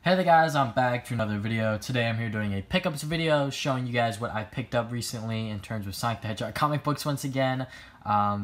Hey there guys, I'm back to another video. Today I'm here doing a pickups video showing you guys what I picked up recently in terms of Sonic the Hedgehog comic books once again.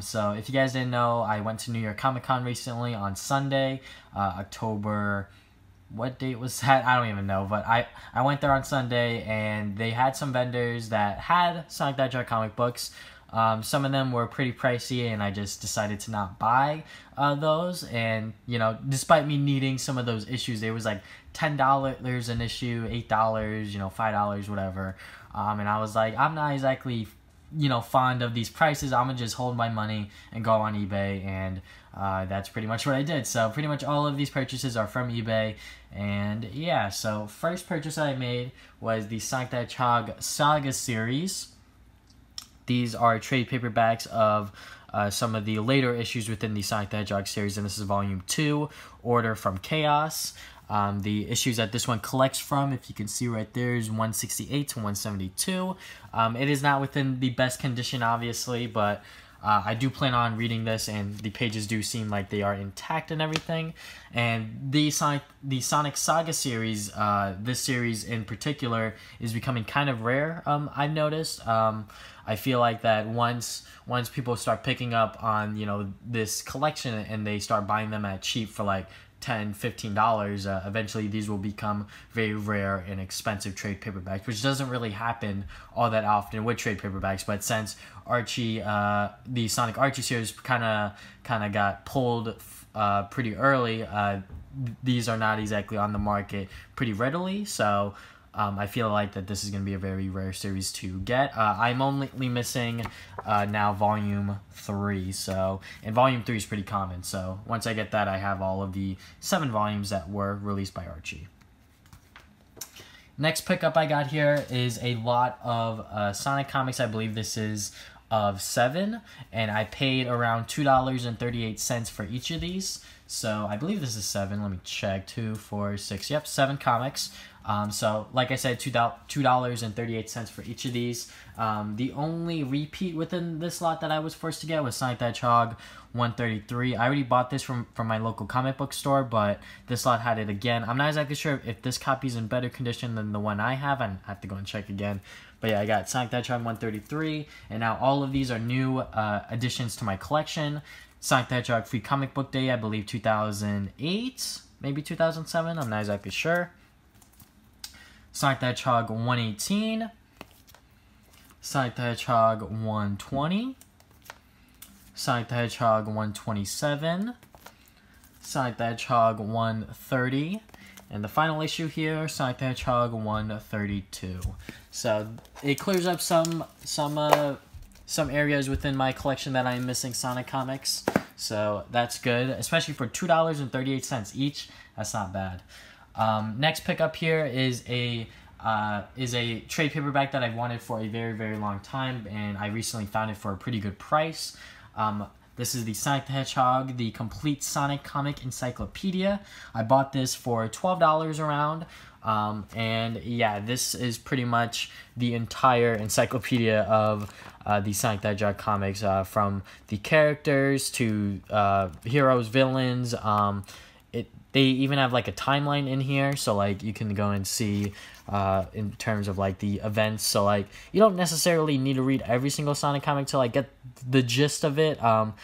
So if you guys didn't know, I went to New York Comic Con recently on Sunday, October, what date was that? I don't even know, but I went there on Sunday and they had some vendors that had Sonic the Hedgehog comic books. Some of them were pretty pricey and I just decided to not buy those, and you know, despite me needing some of those issues, there was like $10 an issue, $8, you know, $5, whatever, and I was like, I'm not exactly, you know, fond of these prices. I'm gonna just hold my money and go on eBay, and that's pretty much what I did. So pretty much all of these purchases are from eBay, and yeah, so first purchase I made was the Sonic the Hedgehog Saga series. These are trade paperbacks of some of the later issues within the Sonic the Hedgehog series, and this is volume 2, Order from Chaos. The issues that this one collects from, if you can see right there, is 168 to 172. It is not within the best condition, obviously, but I do plan on reading this, and the pages do seem like they are intact and everything. And the Sonic Saga series, this series in particular, is becoming kind of rare, I've noticed. I feel like that once people start picking up on, you know, this collection and they start buying them at cheap for like $10, $15, eventually these will become very rare and expensive trade paperbacks, which doesn't really happen all that often with trade paperbacks. But since Archie, the Sonic Archie series kind of got pulled pretty early, these are not exactly on the market pretty readily, so I feel like that this is going to be a very rare series to get. I'm only missing now volume 3, so, and volume 3 is pretty common, so once I get that, I have all of the 7 volumes that were released by Archie. Next pickup I got here is a lot of Sonic comics. I believe this is of 7, and I paid around $2.38 for each of these. So I believe this is 7. Let me check. 2, 4, 6. Yep, 7 comics. So like I said, $2.38 for each of these. The only repeat within this lot that I was forced to get was Sonic the Hedgehog 133. I already bought this from my local comic book store, but this lot had it again. I'm not exactly sure if this copy's in better condition than the one I have. I have to go and check again. But yeah, I got Sonic the Hedgehog 133, and now all of these are new additions to my collection. Sonic the Hedgehog Free Comic Book Day, I believe 2008, maybe 2007, I'm not exactly sure. Sonic the Hedgehog 118, Sonic the Hedgehog 120, Sonic the Hedgehog 127, Sonic the Hedgehog 130, and the final issue here, Sonic the Hedgehog 132. So it clears up some areas within my collection that I'm missing Sonic comics, so that's good, especially for $2.38 each. That's not bad. Next pickup here is a trade paperback that I've wanted for a very, very long time, and I recently found it for a pretty good price. This is the Sonic the Hedgehog, the Complete Sonic Comic Encyclopedia. I bought this for $12 around, and yeah, this is pretty much the entire encyclopedia of the Sonic the Hedgehog comics, from the characters to heroes, villains. They even have like a timeline in here, so like you can go and see in terms of like the events. So like you don't necessarily need to read every single Sonic comic to like get the gist of it. I'm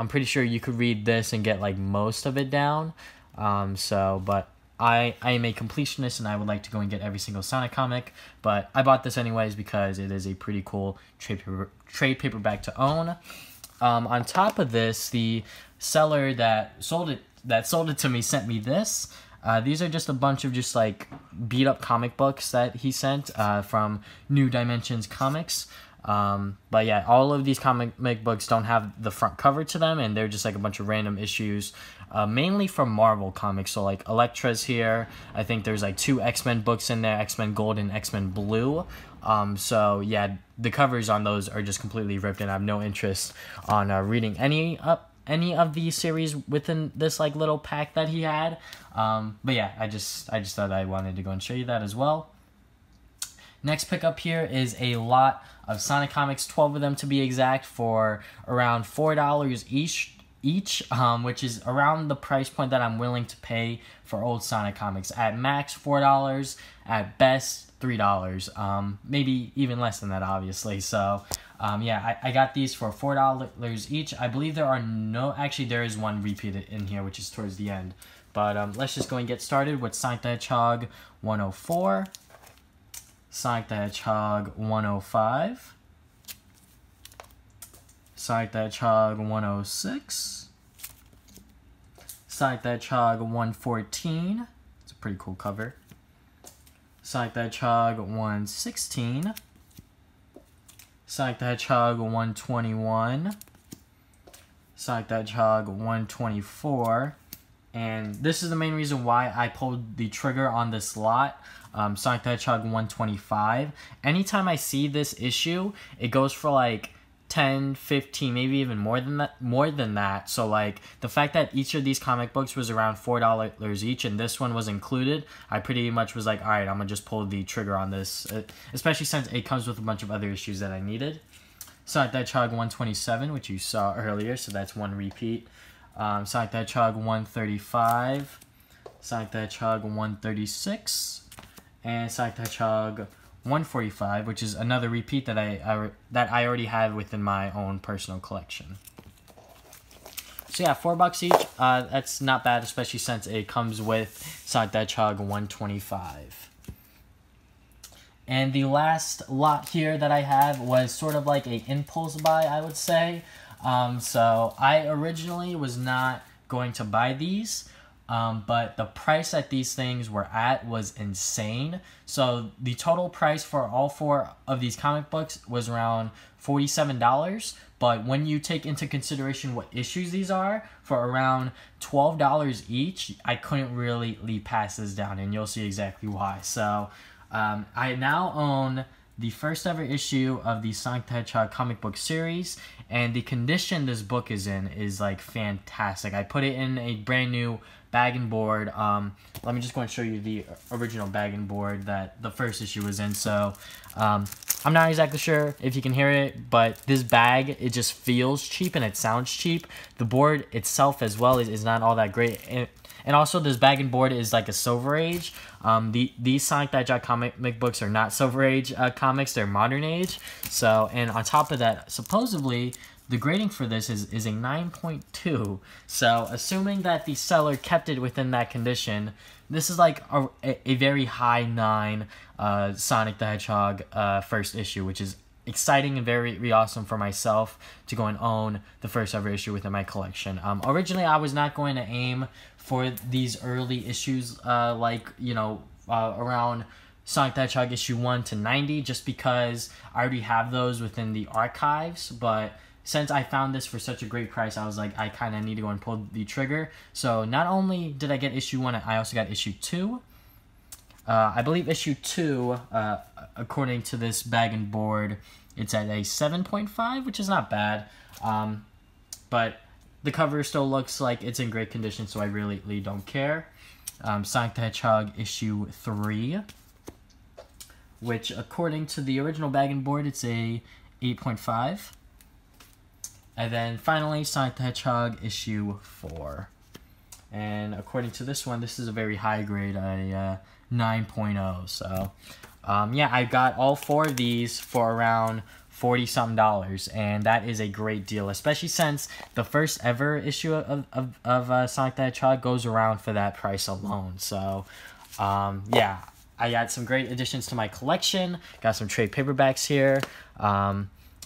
pretty sure you could read this and get like most of it down. But I am a completionist and I would like to go and get every single Sonic comic, but I bought this anyways because it is a pretty cool trade paperback to own. On top of this, the seller that sold it to me sent me this. These are just a bunch of just like beat up comic books that he sent from New Dimensions Comics. But yeah, all of these comic books don't have the front cover to them, and they're just like a bunch of random issues, mainly from Marvel Comics. So like Elektra's here. I think there's like 2 X-Men books in there, X-Men Gold and X-Men Blue. So yeah, the covers on those are just completely ripped, and I have no interest on reading any of these series within this like little pack that he had. But yeah, I just thought I wanted to go and show you that as well. Next pickup here is a lot of Sonic comics, 12 of them to be exact, for around $4 each. each, which is around the price point that I'm willing to pay for old Sonic comics. At max, $4. At best, $3. Maybe even less than that, obviously. So, yeah, I got these for $4 each. I believe there are actually there is one repeated in here, which is towards the end. But let's just go and get started with Sonic the Hedgehog 104, Sonic the Hedgehog 105, Sonic the Hedgehog 106, Sonic the Hedgehog 114, it's a pretty cool cover, Sonic the Hedgehog 116, Sonic the Hedgehog 121, Sonic the Hedgehog 124, and this is the main reason why I pulled the trigger on this lot. Sonic the Hedgehog 125. Anytime I see this issue, it goes for like 10, 15, maybe even more than that. So like the fact that each of these comic books was around $4 each and this one was included, I pretty much was like, all right, I'm gonna just pull the trigger on this, especially since it comes with a bunch of other issues that I needed. Sonic the Hedgehog 127, which you saw earlier, so that's one repeat. Sonic the Hedgehog 135, Sonic the Hedgehog 136, and Sonic the Hedgehog 145, which is another repeat that I already have within my own personal collection. So yeah, $4 each. That's not bad, especially since it comes with Sonic the Hedgehog 125. And the last lot here that I have was sort of like an impulse buy, I would say. So I originally was not going to buy these, but the price that these things were at was insane. So the total price for all 4 of these comic books was around $47, but when you take into consideration what issues these are, for around $12 each, I couldn't really pass this down, and you'll see exactly why. So I now own the first ever issue of the Sonic the Hedgehog comic book series, and the condition this book is in is like fantastic. I put it in a brand new bag and board. Let me just go and show you the original bag and board that the first issue was in. So I'm not exactly sure if you can hear it, but this bag, it just feels cheap and it sounds cheap. The board itself as well is not all that great. And also, this bag and board is like a Silver Age. These Sonic the Hedgehog comic books are not Silver Age comics, they're Modern Age. So, and on top of that, supposedly, the grading for this is a 9.2. So, assuming that the seller kept it within that condition, this is like a very high 9 Sonic the Hedgehog first issue, which is exciting and very awesome for myself to go and own the first ever issue within my collection. Originally, I was not going to aim for these early issues, like, you know, around Sonic the Hedgehog issue 1 to 90, just because I already have those within the archives. But since I found this for such a great price, I was like, I kind of need to go and pull the trigger. So not only did I get issue 1, I also got issue 2. I believe issue 2, according to this bag and board, it's at a 7.5, which is not bad. But the cover still looks like it's in great condition, so I really don't care. Sonic the Hedgehog issue 3, which according to the original bag and board, it's a 8.5. And then finally, Sonic the Hedgehog issue 4. And according to this one, this is a very high grade, a 9.0. So, yeah, I got all 4 of these for around $40-something, and that is a great deal, especially since the first ever issue of Sonic the Hedgehog goes around for that price alone. So, yeah, I got some great additions to my collection. Got some trade paperbacks here,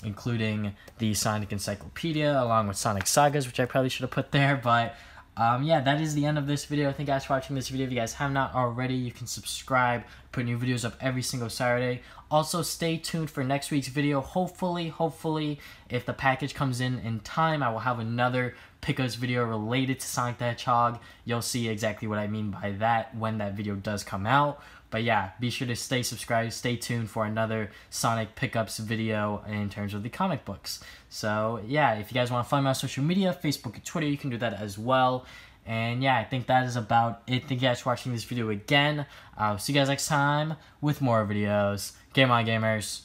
including the Sonic Encyclopedia, along with Sonic Sagas, which I probably should have put there, but yeah, that is the end of this video. Thank you guys for watching this video. If you guys have not already, you can subscribe. Put new videos up every single Saturday. Also, stay tuned for next week's video. Hopefully, if the package comes in time, I will have another pickups video related to Sonic the Hedgehog. You'll see exactly what I mean by that when that video does come out. But yeah, be sure to stay subscribed, stay tuned for another Sonic pickups video in terms of the comic books. So yeah, if you guys want to follow me on social media, Facebook and Twitter, you can do that as well. And yeah, I think that is about it. Thank you guys for watching this video again. I'll see you guys next time with more videos. Game on, gamers.